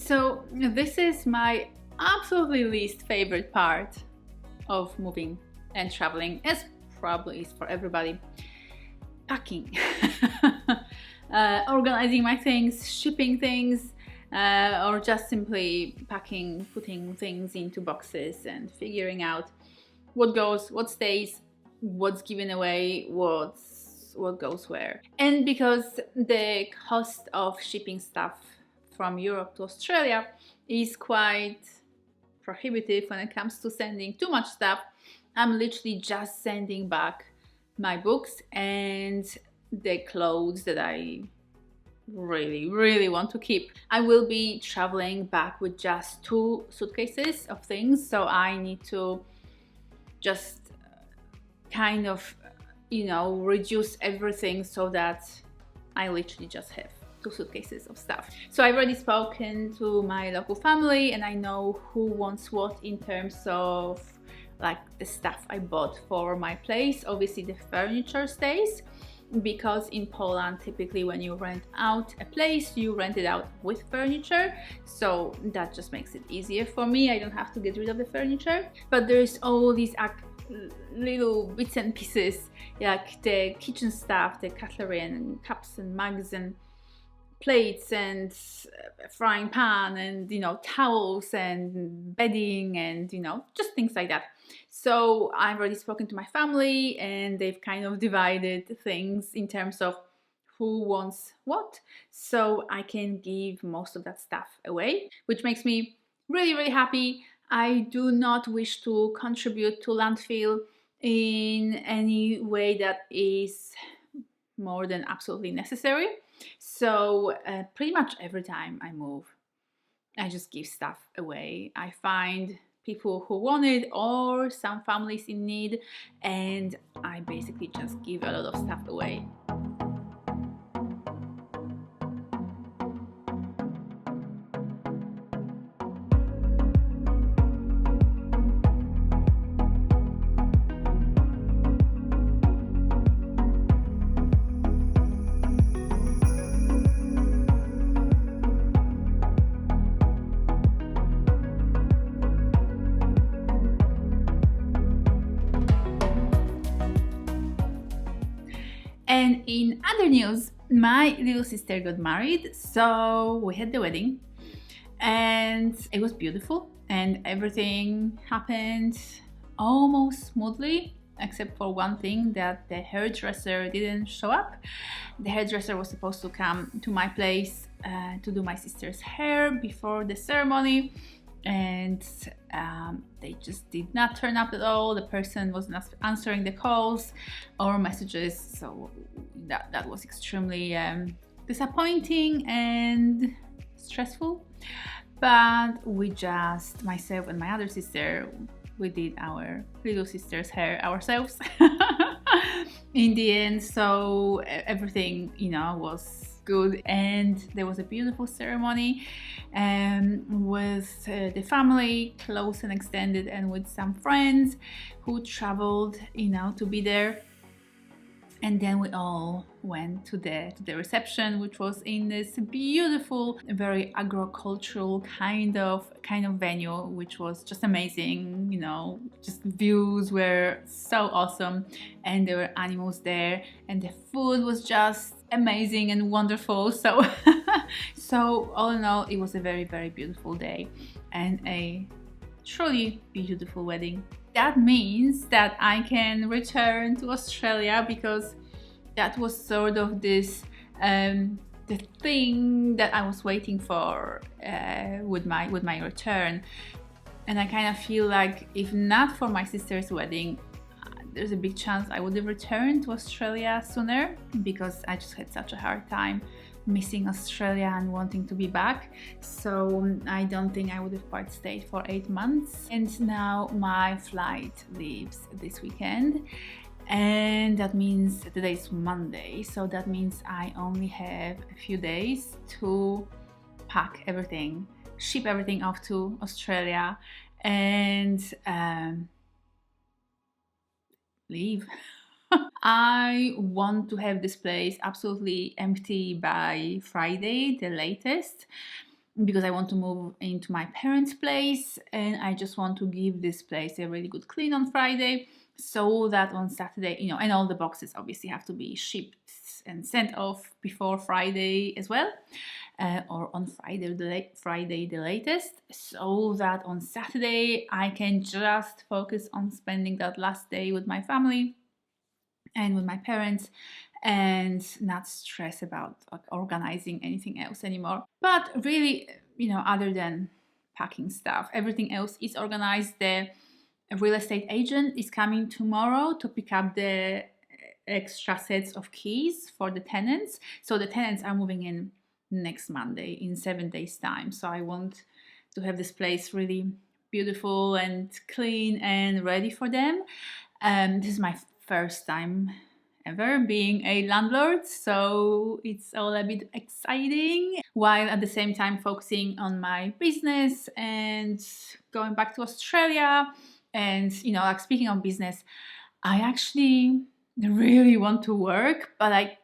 So this is my absolutely least favorite part of moving and traveling, as probably is for everybody. Packing. Organizing my things, shipping things, or just simply packing, putting things into boxes and figuring out what goes, what stays, what's given away, what goes where. And because the cost of shipping stuff from Europe to Australia is quite prohibitive when it comes to sending too much stuff, I'm literally just sending back my books and the clothes that I really want to keep. I will be traveling back with just 2 suitcases of things, so I need to just kind of, reduce everything so that I literally just have 2 suitcases of stuff. So I've already spoken to my local family and I know who wants what in terms of like the stuff I bought for my place. Obviously the furniture stays, because in Poland typically when you rent out a place you rent it out with furniture, so that just makes it easier for me. I don't have to get rid of the furniture. But there's all these little bits and pieces, like the kitchen stuff, the cutlery and cups and mugs and plates and frying pan and towels and bedding and just things like that. So I've already spoken to my family and they've kind of divided things in terms of who wants what, so I can give most of that stuff away, which makes me really happy. I do not wish to contribute to landfill in any way that is more than absolutely necessary. So pretty much every time I move, I just give stuff away. I find people who want it or some families in need, and I basically just give a lot of stuff away. And in other news, my little sister got married, so we had the wedding and it was beautiful and everything happened almost smoothly, except for one thing, that the hairdresser didn't show up. The hairdresser was supposed to come to my place to do my sister's hair before the ceremony, and they just did not turn up at all. The person was not answering the calls or messages, so that was extremely disappointing and stressful. But myself and my other sister, we did our little sister's hair ourselves in the end, so everything was good, and there was a beautiful ceremony with the family, close and extended, and with some friends who traveled to be there. And then we all went to the reception, which was in this beautiful, very agricultural kind of venue, which was just amazing. Just views were so awesome, and there were animals there, and the food was just amazing and wonderful. So so all in all, it was a very beautiful day and a truly beautiful wedding. That means that I can return to Australia, because that was sort of this the thing that I was waiting for with my return. And I kind of feel like if not for my sister's wedding, there's a big chance I would have returned to Australia sooner, because I just had such a hard time missing Australia and wanting to be back. So I don't think I would have quite stayed for 8 months. And now my flight leaves this weekend, and that means today's Monday, so that means I only have a few days to pack everything, ship everything off to Australia, and leave. I want to have this place absolutely empty by Friday, the latest, because I want to move into my parents' place, and I just want to give this place a really good clean on Friday, so that on Saturday, and all the boxes obviously have to be shipped and sent off before Friday as well, or on Friday the latest, so that on Saturday I can just focus on spending that last day with my family and with my parents, and not stress about organizing anything else anymore. But really, other than packing stuff, everything else is organized. The real estate agent is coming tomorrow to pick up the extra sets of keys for the tenants. So the tenants are moving in next Monday, in 7 days time. So I want to have this place really beautiful and clean and ready for them. This is my first time ever being a landlord, so it's all a bit exciting, while at the same time focusing on my business and going back to Australia. And like, speaking of business, I actually really want to work, but I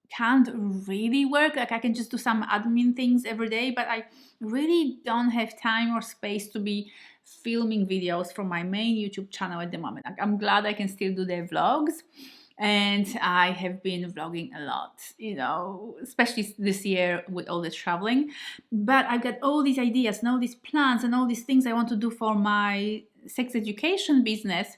can't really work. Like, I can just do some admin things every day, but I really don't have time or space to be filming videos from my main YouTube channel at the moment. Like, I'm glad I can still do the vlogs, and I have been vlogging a lot, especially this year with all the traveling. But I've got all these ideas and all these plans and all these things I want to do for my sex education business,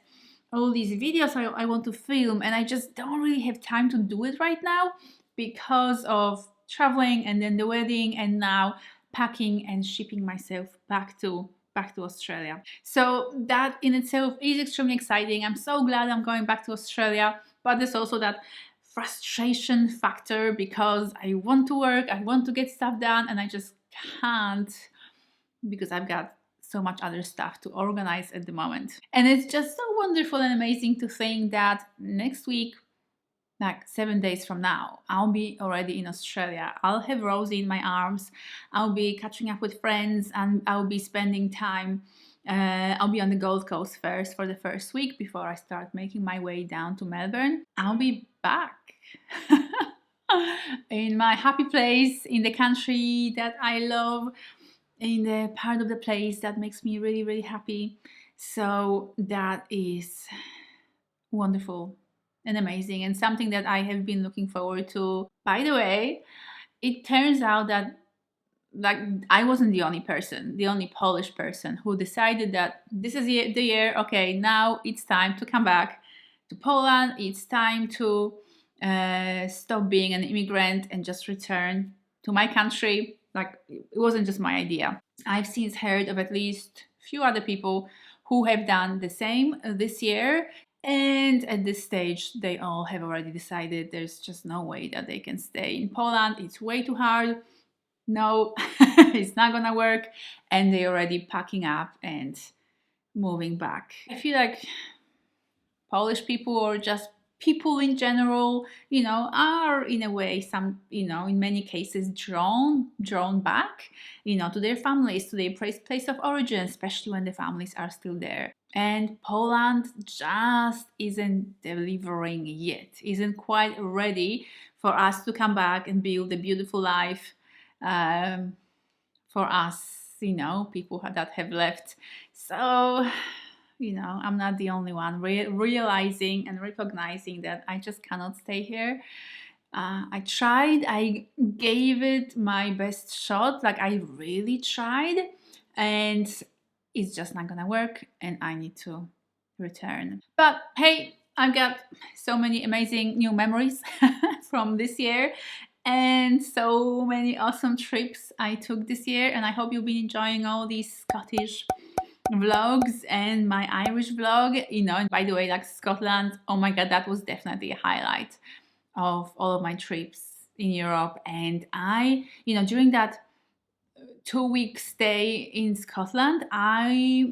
all these videos I want to film, and I just don't really have time to do it right now because of traveling and then the wedding, and now packing and shipping myself back to Australia. So that in itself is extremely exciting. I'm so glad I'm going back to Australia, but there's also that frustration factor because I want to work, I want to get stuff done, and I just can't because I've got so much other stuff to organize at the moment. And it's just so wonderful and amazing to think that next week, like 7 days from now, I'll be already in Australia. I'll have Rosie in my arms. I'll be catching up with friends, and I'll be spending time. I'll be on the Gold Coast first for the first week before I start making my way down to Melbourne. I'll be back in my happy place, in the country that I love, in the part of the place that makes me really, really happy. So that is wonderful and amazing, and something that I have been looking forward to. By the way, it turns out that I wasn't the only Polish person who decided that this is the year, okay, now it's time to come back to Poland. It's time to stop being an immigrant and just return to my country. Like, it wasn't just my idea. I've since heard of at least a few other people who have done the same this year. And at this stage, they all have already decided there's just no way that they can stay in Poland. It's way too hard. No, it's not gonna work. And they're already packing up and moving back. I feel like Polish people, or just people in general, are in a way in many cases drawn back, to their families, to their place of origin, especially when the families are still there. And Poland just isn't delivering yet, isn't quite ready for us to come back and build a beautiful life for us, people that have left. So, I'm not the only one realizing and recognizing that I just cannot stay here. I tried, I gave it my best shot, like I really tried, and it's just not gonna work, and I need to return. But hey, I've got so many amazing new memories from this year, and so many awesome trips I took this year, and I hope you've been enjoying all these Scottish vlogs and my Irish vlog. And by the way, like Scotland, oh my god, that was definitely a highlight of all of my trips in Europe. And I, during that 2-week stay in Scotland, I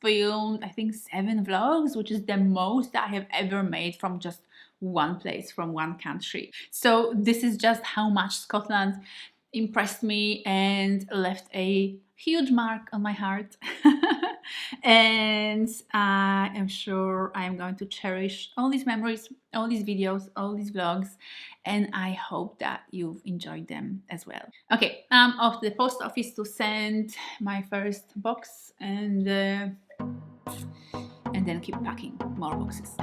filmed, I think, 7 vlogs, which is the most I have ever made from just one place, from one country. So this is just how much Scotland impressed me and left a huge mark on my heart. And I am sure I am going to cherish all these memories, all these videos, all these vlogs, and I hope that you've enjoyed them as well. Okay, I'm off to the post office to send my first box, and then keep packing more boxes.